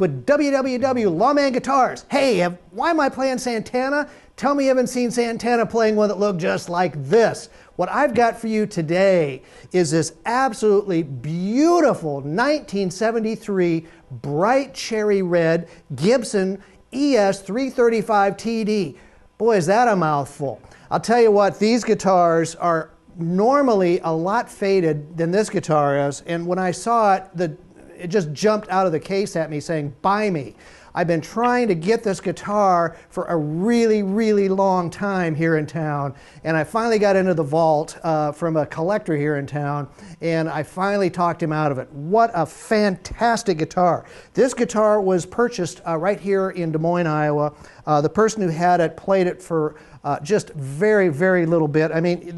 Mike with Lawman Guitars. Hey, why am I playing Santana? Tell me you haven't seen Santana playing one that looked just like this. What I've got for you today is this absolutely beautiful 1973 bright cherry red Gibson ES-335TD. Boy, is that a mouthful. I'll tell you what, these guitars are normally a lot faded than this guitar is, and when I saw it, it just jumped out of the case at me saying, buy me. I've been trying to get this guitar for a really, really long time here in town, and I finally got into the vault from a collector here in town, and I finally talked him out of it. What a fantastic guitar. This guitar was purchased right here in Des Moines, Iowa. The person who had it played it for just very, very little bit. I mean,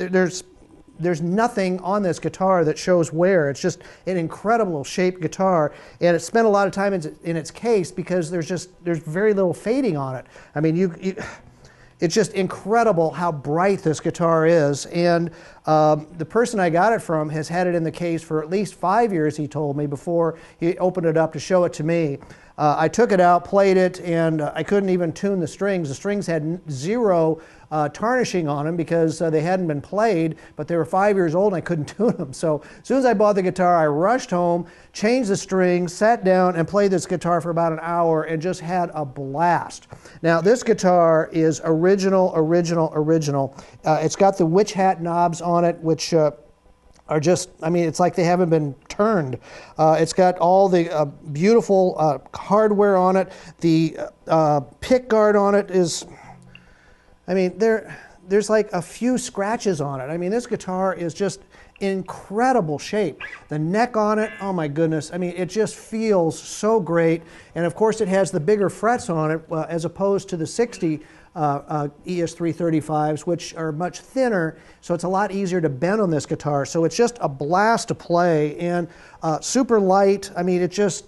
there's nothing on this guitar that shows wear. It's just an incredible shaped guitar, and it spent a lot of time in its case because there's very little fading on it. I mean, it's just incredible how bright this guitar is, and the person I got it from has had it in the case for at least 5 years, he told me, before he opened it up to show it to me. I took it out, played it, and I couldn't even tune the strings. The strings had zero tarnishing on them because they hadn't been played, but they were 5 years old and I couldn't tune them. So as soon as I bought the guitar, I rushed home, changed the strings, sat down and played this guitar for about an hour and just had a blast. Now this guitar is original. It's got the witch hat knobs on it, which are just, I mean, it's like they haven't been turned. It's got all the beautiful hardware on it. The pick guard on it is, I mean, there's like a few scratches on it. I mean, this guitar is just incredible shape. The neck on it, oh my goodness. I mean, it just feels so great. And of course, it has the bigger frets on it as opposed to the 60 ES-335s, which are much thinner, so it's a lot easier to bend on this guitar. So it's just a blast to play, and super light. I mean, it's just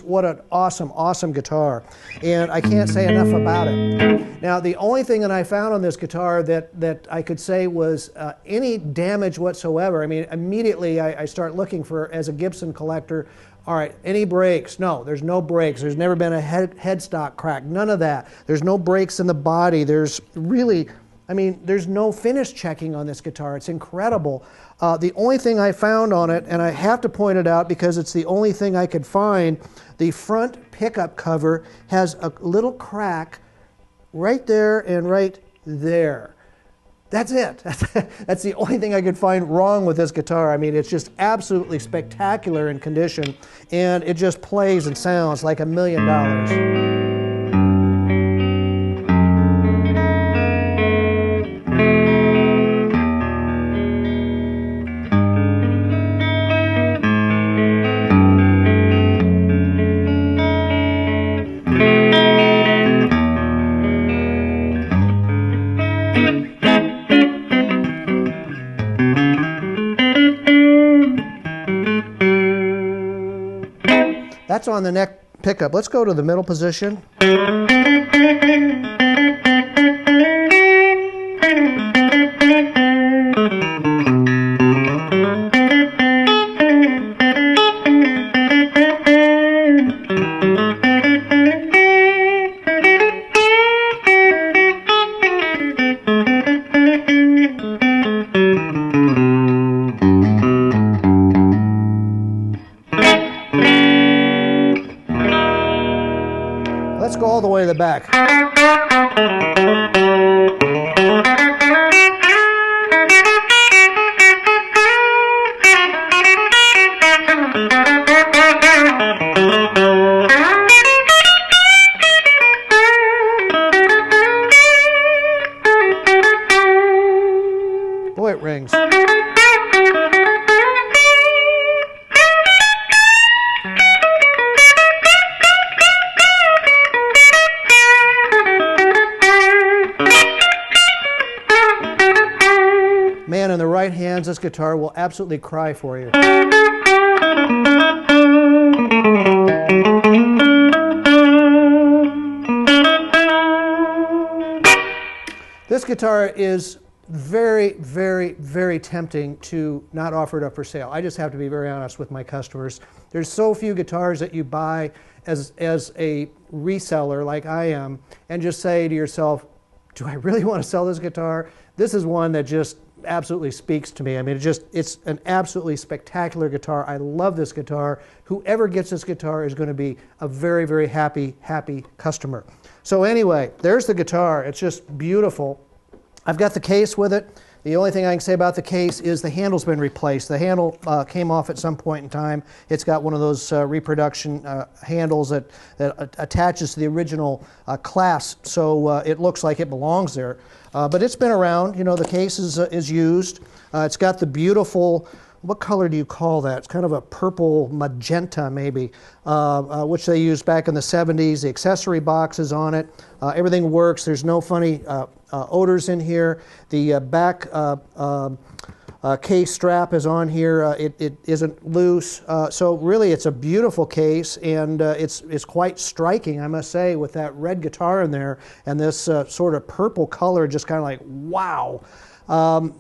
what an awesome guitar, and I can't say enough about it. Now, the only thing that I found on this guitar that I could say was any damage whatsoever. I mean, immediately I start looking for, as a Gibson collector, all right, any breaks? No, there's no breaks. There's never been a headstock crack, none of that. There's no breaks in the body. There's really, I mean, there's no finish checking on this guitar. It's incredible. The only thing I found on it, and I have to point it out because it's the only thing I could find, the front pickup cover has a little crack right there and right there. That's it. That's the only thing I could find wrong with this guitar. I mean, it's just absolutely spectacular in condition, and it just plays and sounds like $1 million. That's on the neck pickup. Let's go to the middle position. Let's go all the way to the back. Boy, it rings. Man, in the right hands, this guitar will absolutely cry for you. This guitar is very, very, very tempting to not offer it up for sale. I just have to be very honest with my customers. There's so few guitars that you buy as a reseller like I am and just say to yourself, do I really want to sell this guitar? This is one that just absolutely speaks to me. I mean, it's an absolutely spectacular guitar. I love this guitar. Whoever gets this guitar is going to be a very, very happy customer. So anyway, there's the guitar. It's just beautiful. I've got the case with it. The only thing I can say about the case is the handle's been replaced. The handle came off at some point in time. It's got one of those reproduction handles that attaches to the original clasp, so it looks like it belongs there. But it's been around. You know, the case is used. It's got the beautiful, what color do you call that? It's kind of a purple magenta maybe, which they used back in the 70s. The accessory box is on it. Everything works. There's no funny odors in here. The back case strap is on here. It isn't loose. So really it's a beautiful case, and it's quite striking, I must say, with that red guitar in there and this sort of purple color, just kind of like, wow.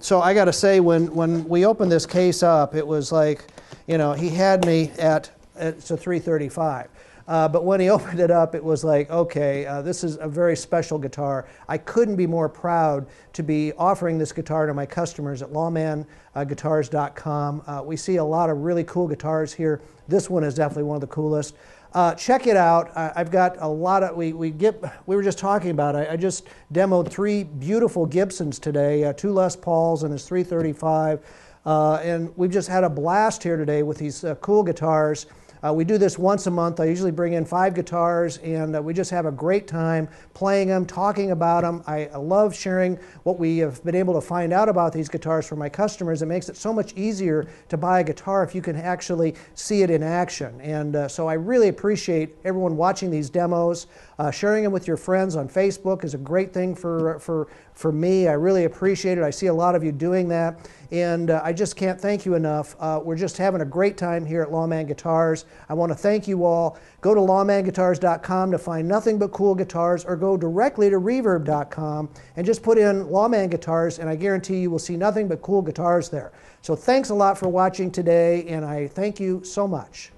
So I got to say, when we opened this case up, it was like, you know, he had me at, it's a 335. But when he opened it up, it was like, okay, this is a very special guitar. I couldn't be more proud to be offering this guitar to my customers at LawmanGuitars.com. We see a lot of really cool guitars here. This one is definitely one of the coolest. Check it out. I've got a lot of, we were just talking about it. I just demoed 3 beautiful Gibsons today, 2 Les Pauls and his 335. And we've just had a blast here today with these cool guitars. We do this once a month. I usually bring in 5 guitars, and we just have a great time playing them, talking about them. I love sharing what we have been able to find out about these guitars for my customers. It makes it so much easier to buy a guitar if you can actually see it in action. And so I really appreciate everyone watching these demos. Sharing them with your friends on Facebook is a great thing for me. I really appreciate it. I see a lot of you doing that, and I just can't thank you enough. We're just having a great time here at Lawman Guitars. I want to thank you all. Go to lawmanguitars.com to find nothing but cool guitars, or go directly to reverb.com and just put in Lawman Guitars, and I guarantee you will see nothing but cool guitars there. So thanks a lot for watching today, and I thank you so much.